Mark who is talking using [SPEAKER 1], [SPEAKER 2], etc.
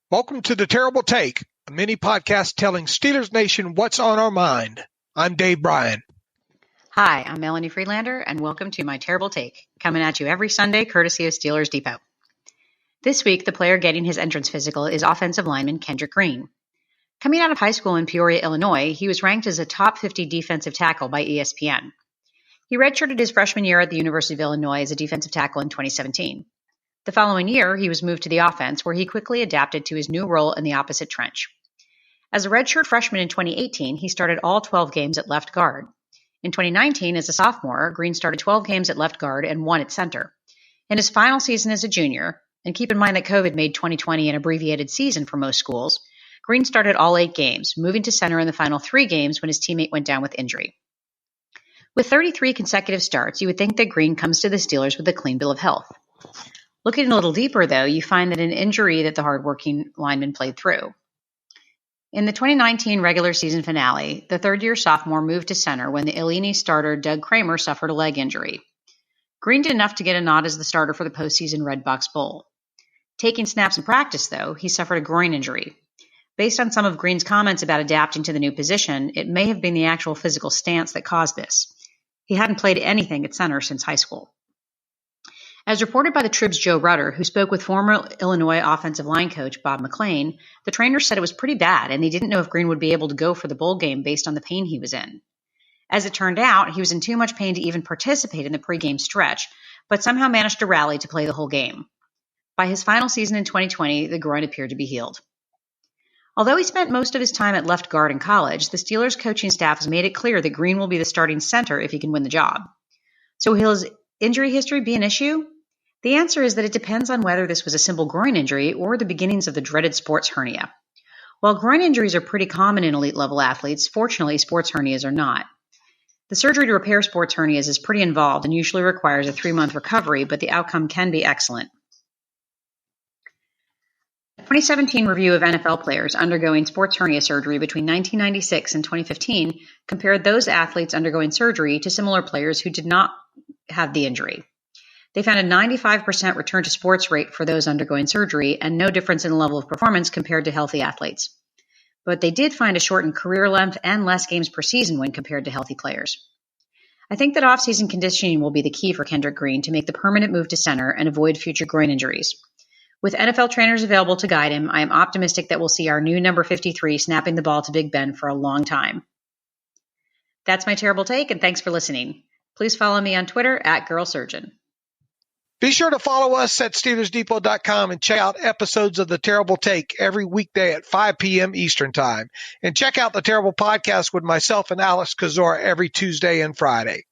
[SPEAKER 1] Welcome to The Terrible Take, a mini podcast telling Steelers Nation what's on our mind. I'm Dave Bryan.
[SPEAKER 2] Hi, I'm Melanie Friedlander, and welcome to My Terrible Take, coming at you every Sunday courtesy of Steelers Depot. This week, the player getting his entrance physical is offensive lineman Kendrick Green. Coming out of high school in Peoria, Illinois, he was ranked as a top 50 defensive tackle by ESPN. He redshirted his freshman year at the University of Illinois as a defensive tackle in 2017. The following year, he was moved to the offense, where he quickly adapted to his new role in the opposite trench. As a redshirt freshman in 2018, he started all 12 games at left guard. In 2019, as a sophomore, Green started 12 games at left guard and 1 at center. In his final season as a junior, and keep in mind that COVID made 2020 an abbreviated season for most schools, Green started all 8 games, moving to center in the final 3 games when his teammate went down with injury. With 33 consecutive starts, you would think that Green comes to the Steelers with a clean bill of health. Looking a little deeper, though, you find that an injury that the hardworking lineman played through. In the 2019 regular season finale, the third-year sophomore moved to center when the Illini starter Doug Kramer suffered a leg injury. Green did enough to get a nod as the starter for the postseason Red Box Bowl. Taking snaps in practice, though, he suffered a groin injury. Based on some of Green's comments about adapting to the new position, it may have been the actual physical stance that caused this. He hadn't played anything at center since high school. As reported by the Trib's Joe Rutter, who spoke with former Illinois offensive line coach Bob McLean, the trainer said it was pretty bad and they didn't know if Green would be able to go for the bowl game based on the pain he was in. As it turned out, he was in too much pain to even participate in the pregame stretch, but somehow managed to rally to play the whole game. By his final season in 2020, the groin appeared to be healed. Although he spent most of his time at left guard in college, the Steelers coaching staff has made it clear that Green will be the starting center if he can win the job. So will his injury history be an issue? The answer is that it depends on whether this was a simple groin injury or the beginnings of the dreaded sports hernia. While groin injuries are pretty common in elite-level athletes, fortunately, sports hernias are not. The surgery to repair sports hernias is pretty involved and usually requires a 3-month recovery, but the outcome can be excellent. A 2017 review of NFL players undergoing sports hernia surgery between 1996 and 2015 compared those athletes undergoing surgery to similar players who did not have the injury. They found a 95% return to sports rate for those undergoing surgery and no difference in the level of performance compared to healthy athletes. But they did find a shortened career length and less games per season when compared to healthy players. I think that off-season conditioning will be the key for Kendrick Green to make the permanent move to center and avoid future groin injuries. With NFL trainers available to guide him, I am optimistic that we'll see our new number 53 snapping the ball to Big Ben for a long time. That's my terrible take, and thanks for listening. Please follow me on Twitter @GirlSurgeon.
[SPEAKER 1] Be sure to follow us at SteelersDepot.com and check out episodes of The Terrible Take every weekday at 5 p.m. Eastern Time. And check out The Terrible Podcast with myself and Alex Kozora every Tuesday and Friday.